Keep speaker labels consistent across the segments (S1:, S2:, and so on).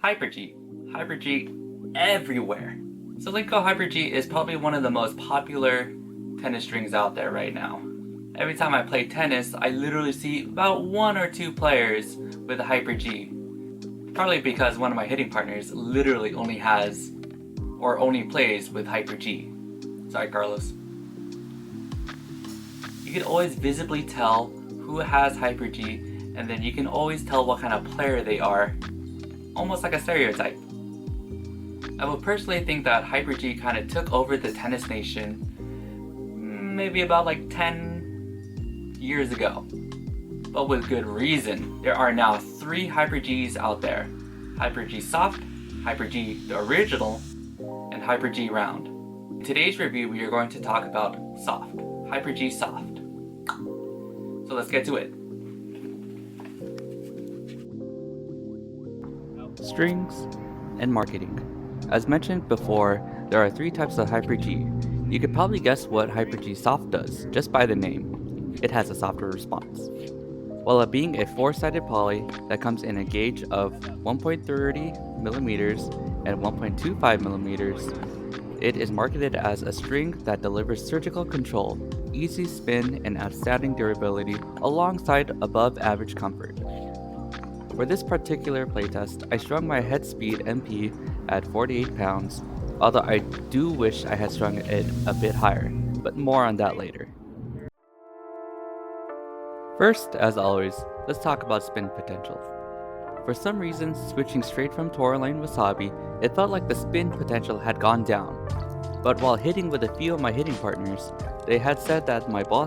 S1: Hyper-G. Hyper-G everywhere. Solinco Hyper-G is probably one of the most popular tennis strings out there right now. Every time I play tennis, I literally see about 1 or 2 players with a Hyper-G. Probably because one of my hitting partners literally only has or only plays with Hyper-G. Sorry, Carlos. You can always visibly tell who has Hyper-G, and then you can always tell what kind of player they are, almost like a stereotype. I would personally think that Hyper-G kind of took over the tennis nation maybe about like 10 years ago. But with good reason. There are now 3 Hyper-Gs out there. Hyper-G Soft, Hyper-G the original, and Hyper-G Round. In today's review, we are going to talk about Soft, Hyper-G Soft. So let's get to it. Strings and marketing. As mentioned before, there are 3 types of Hyper-G. You could probably guess what Hyper-G Soft does just by the name. It has a softer response. While it being a 4-sided poly that comes in a gauge of 1.30mm and 1.25mm, it is marketed as a string that delivers surgical control, easy spin, and outstanding durability alongside above average comfort. For this particular playtest, I strung my head speed MP at 48 pounds, although I do wish I had strung it a bit higher, but more on that later. First, as always, let's talk about spin potential. For some reason, switching straight from Tourmaline Wasabi, it felt like the spin potential had gone down. But while hitting with a few of my hitting partners, they had said that my ball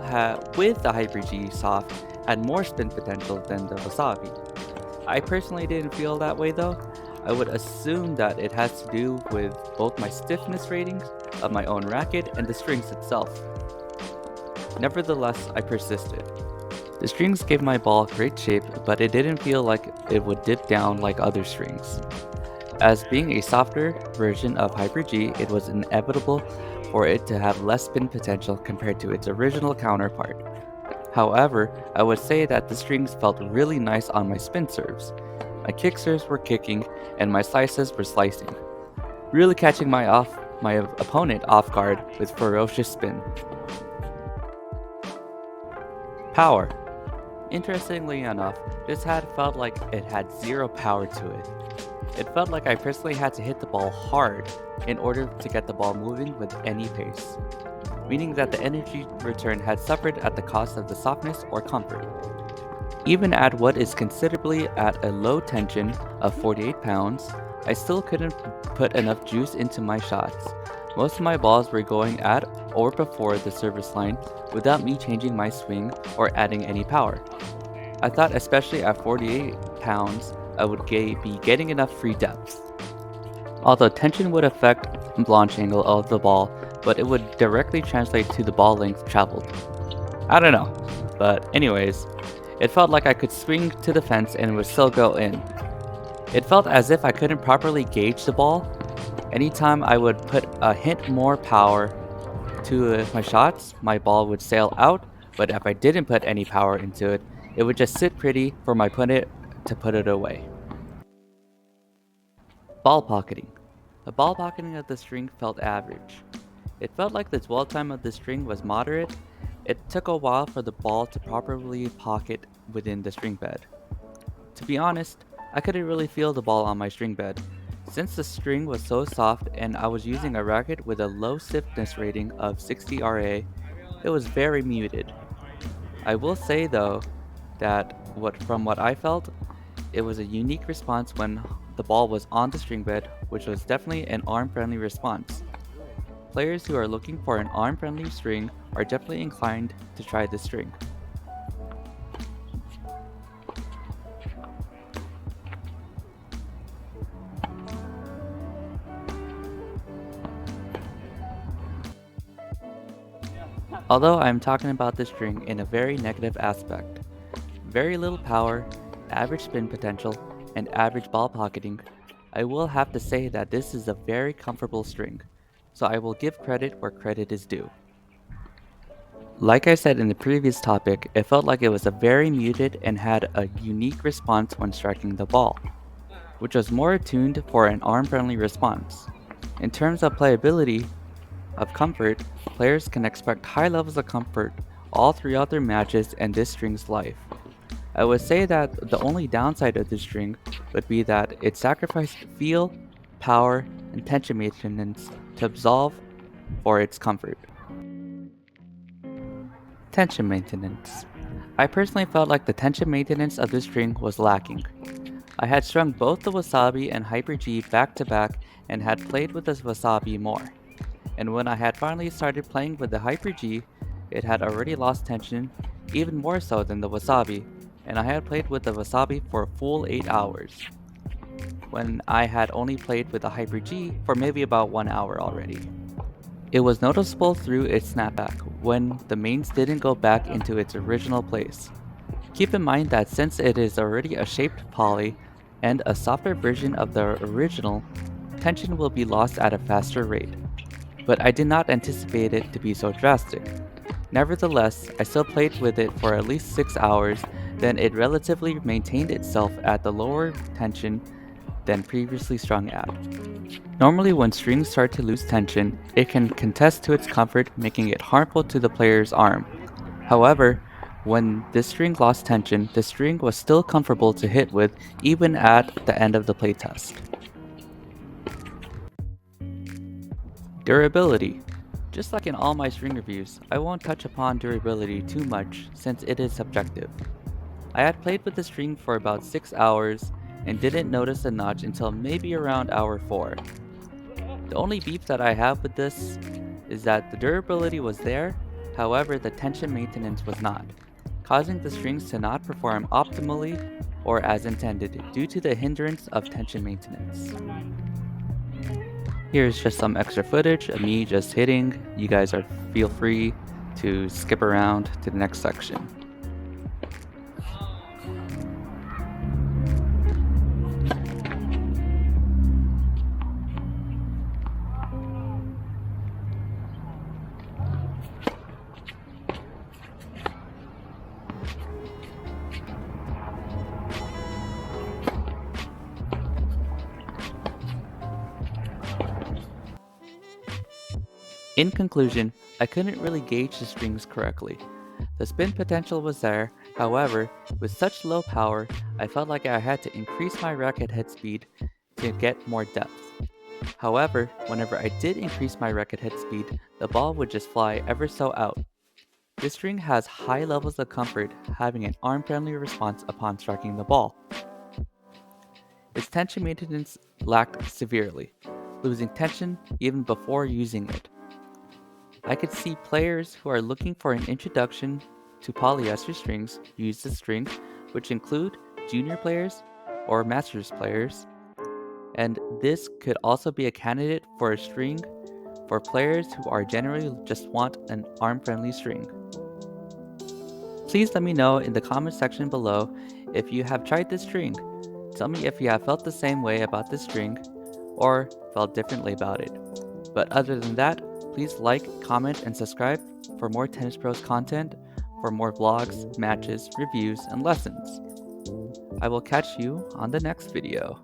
S1: with the Hyper-G Soft had more spin potential than the Wasabi. I personally didn't feel that way though. I would assume that it has to do with both my stiffness ratings of my own racket and the strings itself. Nevertheless, I persisted. The strings gave my ball great shape, but it didn't feel like it would dip down like other strings. As being a softer version of Hyper-G, it was inevitable for it to have less spin potential compared to its original counterpart. However, I would say that the strings felt really nice on my spin serves. My kick serves were kicking, and my slices were slicing, really catching my opponent off guard with ferocious spin. Power. Interestingly enough, this had felt like it had 0 power to it. It felt like I personally had to hit the ball hard in order to get the ball moving with any pace, meaning that the energy return had suffered at the cost of the softness or comfort. Even at what is considerably at a low tension of 48 pounds, I still couldn't put enough juice into my shots. Most of my balls were going at or before the service line without me changing my swing or adding any power. I thought especially at 48 pounds, I would be getting enough free depth. Although tension would affect launch angle of the ball, but it would directly translate to the ball length traveled. I don't know, but anyways, it felt like I could swing to the fence and it would still go in. It felt as if I couldn't properly gauge the ball. Anytime I would put a hint more power to my shots, my ball would sail out, but if I didn't put any power into it, it would just sit pretty for my opponent to put it away. Ball pocketing. The ball pocketing of the string felt average. It felt like the dwell time of the string was moderate. It took a while for the ball to properly pocket within the string bed. To be honest, I couldn't really feel the ball on my string bed. Since the string was so soft and I was using a racket with a low stiffness rating of 60 RA, it was very muted. I will say though that from what I felt, it was a unique response when the ball was on the string bed, which was definitely an arm-friendly response. Players who are looking for an arm-friendly string are definitely inclined to try this string. Although I am talking about this string in a very negative aspect, very little power, average spin potential, and average ball pocketing, I will have to say that this is a very comfortable string, so I will give credit where credit is due. Like I said in the previous topic, it felt like it was a very muted and had a unique response when striking the ball. which was more attuned for an arm-friendly response. In terms of playability of comfort, players can expect high levels of comfort all throughout their matches and this string's life. I would say that the only downside of this string would be that it sacrificed feel, power, and tension maintenance to absolve for its comfort. Tension maintenance. I personally felt like the tension maintenance of this string was lacking. I had strung both the Wasabi and Hyper G back to back and had played with the Wasabi more. And when I had finally started playing with the Hyper G, it had already lost tension, even more so than the Wasabi, and I had played with the Wasabi for a full 8 hours, when I had only played with the Hyper G for maybe about 1 hour already. It was noticeable through its snapback when the mains didn't go back into its original place. Keep in mind that since it is already a shaped poly and a softer version of the original, tension will be lost at a faster rate. But I did not anticipate it to be so drastic. Nevertheless, I still played with it for at least 6 hours, then it relatively maintained itself at the lower tension than previously strung at. Normally when strings start to lose tension, it can contest to its comfort, making it harmful to the player's arm. However, when this string lost tension, the string was still comfortable to hit with even at the end of the playtest. Durability. Just like in all my string reviews, I won't touch upon durability too much since it is subjective. I had played with the string for about 6 hours and didn't notice the notch until maybe around hour 4. The only beef that I have with this is that the durability was there, however the tension maintenance was not, causing the strings to not perform optimally or as intended due to the hindrance of tension maintenance. Here's just some extra footage of me just hitting. You guys feel free to skip around to the next section. In conclusion, I couldn't really gauge the strings correctly. The spin potential was there, however, with such low power, I felt like I had to increase my racket head speed to get more depth. However, whenever I did increase my racket head speed, the ball would just fly ever so out. This string has high levels of comfort, having an arm-friendly response upon striking the ball. Its tension maintenance lacked severely, losing tension even before using it. I could see players who are looking for an introduction to polyester strings use this string, which include junior players or masters players, and this could also be a candidate for a string for players who are generally just want an arm-friendly string. Please let me know in the comment section below if you have tried this string. Tell me if you have felt the same way about this string or felt differently about it. But other than that, please like, comment, and subscribe for more TennisBros content, for more vlogs, matches, reviews, and lessons. I will catch you on the next video.